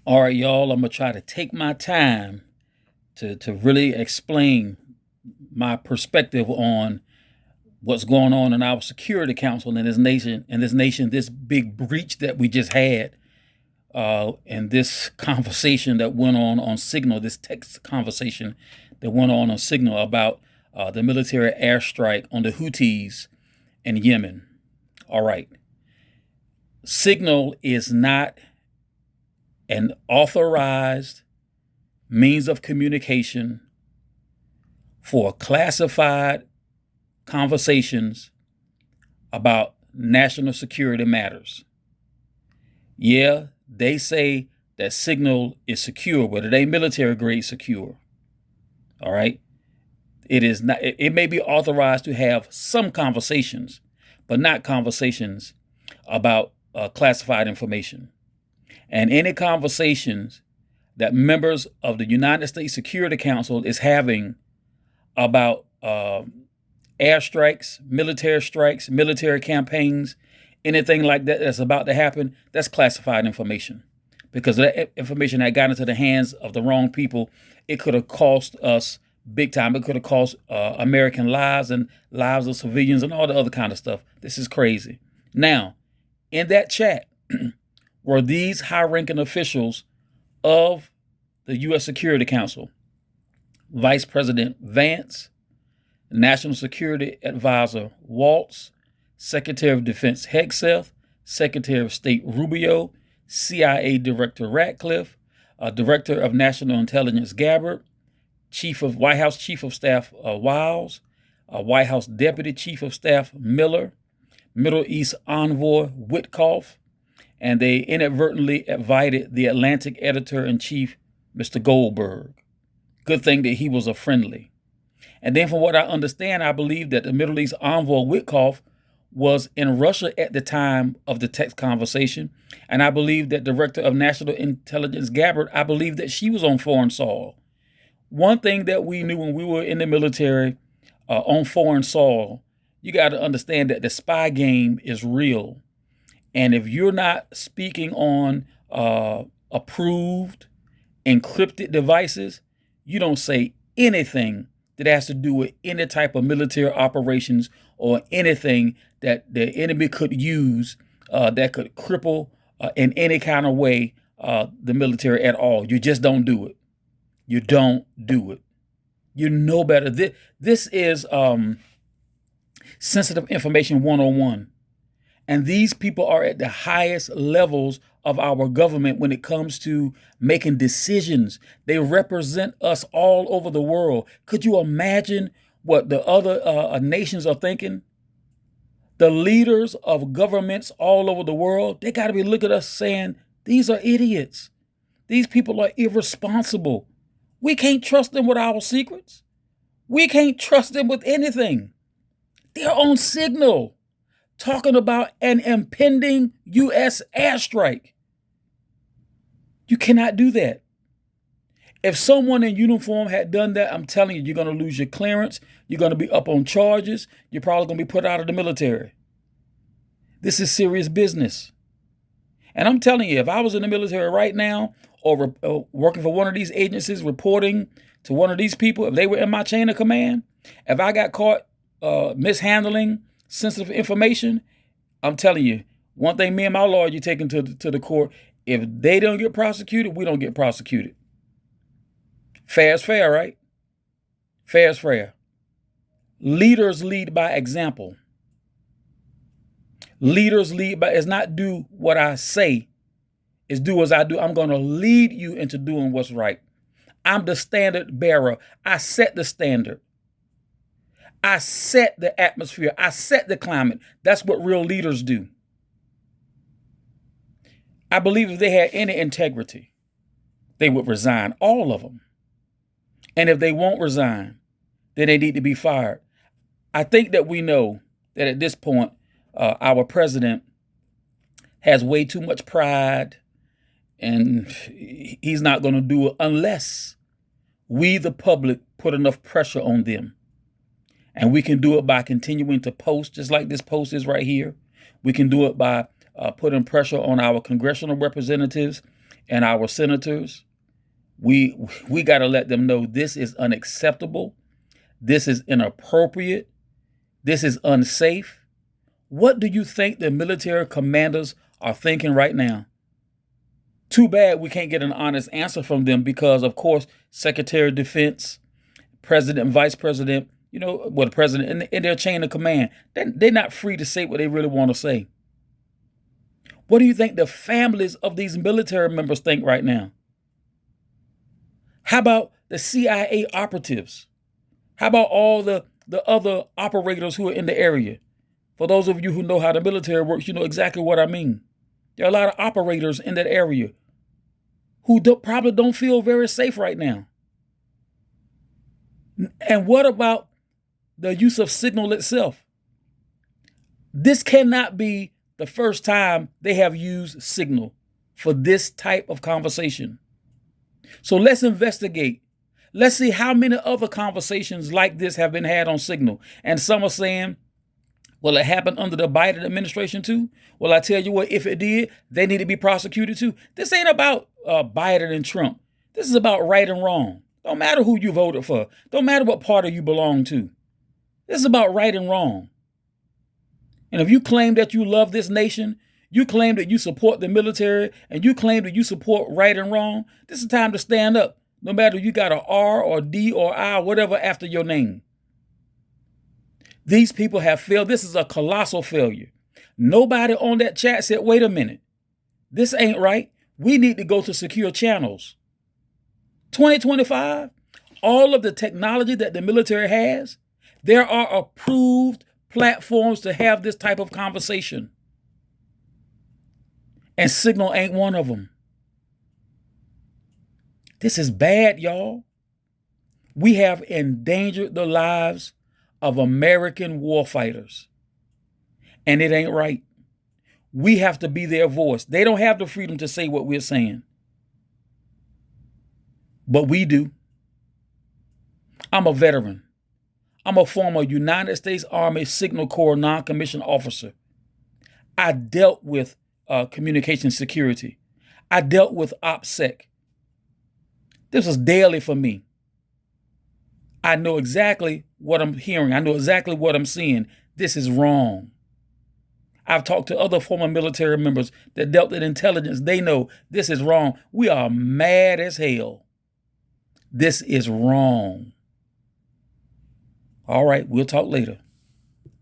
All right, y'all, I'm going to try to take my time to really explain my perspective on what's going on in our Security Council this big breach that we just had, and this conversation that went on Signal, this text conversation that went on Signal about the military airstrike on the Houthis in Yemen. All right. Signal is not an authorized means of communication for classified conversations about national security matters. Yeah, they say that Signal is secure, but it ain't military grade secure. All right. It is not. It may be authorized to have some conversations, but not conversations about classified information. And any conversations that members of the United States Security Council is having about airstrikes, military campaigns, anything like that that's about to happen, that's classified information. Because that information that got into the hands of the wrong people, it could have cost us big time. It could have cost American lives and lives of civilians and all the other kind of stuff. This is crazy. Now, in that chat were these high-ranking officials of the U.S. Security Council: Vice President Vance, National Security Advisor Waltz, Secretary of Defense Hegseth, Secretary of State Rubio, CIA Director Ratcliffe, Director of National Intelligence Gabbard, White House Chief of Staff Wiles, White House Deputy Chief of Staff Miller, Middle East Envoy Witkoff, and they inadvertently invited the Atlantic Editor-in-Chief, Mr. Goldberg. Good thing that he was a friendly. And then from what I understand, I believe that the Middle East Envoy Witkoff was in Russia at the time of the text conversation. And I believe that Director of National Intelligence Gabbard, I believe that she was on foreign soil. One thing that we knew when we were in the military on foreign soil, you got to understand that the spy game is real. And if you're not speaking on approved, encrypted devices, you don't say anything that has to do with any type of military operations or anything that the enemy could use that could cripple in any kind of way the military at all. You just don't do it. You don't do it. You know better. This is sensitive information 101. And these people are at the highest levels of our government when it comes to making decisions. They represent us all over the world. Could you imagine what the other nations are thinking? The leaders of governments all over the world, they got to be looking at us saying, these are idiots. These people are irresponsible. We can't trust them with our secrets. We can't trust them with anything. They're on Signal, talking about an impending U.S. airstrike. You cannot do that. If someone in uniform had done that, I'm telling you, you're going to lose your clearance. You're going to be up on charges. You're probably going to be put out of the military. This is serious business. And I'm telling you, if I was in the military right now or working for one of these agencies, reporting to one of these people, if they were in my chain of command, if I got caught mishandling sensitive information, I'm telling you, one thing me and my lawyer, you take them to the court. If they don't get prosecuted, we don't get prosecuted. Fair is fair, right? Fair is fair. Leaders lead by example. Leaders lead by, it's not do what I say, it's do as I do. I'm going to lead you into doing what's right. I'm the standard bearer. I set the standard. I set the atmosphere. I set the climate. That's what real leaders do. I believe if they had any integrity, they would resign, all of them. And if they won't resign, then they need to be fired. I think that we know that at this point, our president has way too much pride, and he's not going to do it unless we, the public, put enough pressure on them. And we can do it by continuing to post, just like this post is right here. We can do it by putting pressure on our congressional representatives and our senators, we got to let them know this is unacceptable. This is inappropriate. This is unsafe. What do you think the military commanders are thinking right now? Too bad we can't get an honest answer from them because, of course, Secretary of Defense, President and Vice President, the president in their chain of command, they're not free to say what they really want to say. What do you think the families of these military members think right now? How about the CIA operatives? How about all the other operators who are in the area? For those of you who know how the military works, you know exactly what I mean. There are a lot of operators in that area who probably don't feel very safe right now. And what about the use of Signal itself? This cannot be the first time they have used Signal for this type of conversation. So let's investigate. Let's see how many other conversations like this have been had on Signal. And some are saying, well, it happened under the Biden administration too. Well, I tell you what, if it did, they need to be prosecuted too. This ain't about Biden and Trump. This is about right and wrong. Don't matter who you voted for. Don't matter what party you belong to. This is about right and wrong. And if you claim that you love this nation, you claim that you support the military, and you claim that you support right and wrong, this is time to stand up. No matter if you got a R or D or I or whatever after your name. These people have failed. This is a colossal failure. Nobody on that chat said, wait a minute, this ain't right. We need to go to secure channels. 2025, all of the technology that the military has, there are approved platforms to have this type of conversation. And Signal ain't one of them. This is bad, y'all. We have endangered the lives of American warfighters. And it ain't right. We have to be their voice. They don't have the freedom to say what we're saying. But we do. I'm a veteran. I'm a former United States Army Signal Corps non-commissioned officer. I dealt with communication security. I dealt with OPSEC. This was daily for me. I know exactly what I'm hearing. I know exactly what I'm seeing. This is wrong. I've talked to other former military members that dealt with intelligence. They know this is wrong. We are mad as hell. This is wrong. All right, we'll talk later.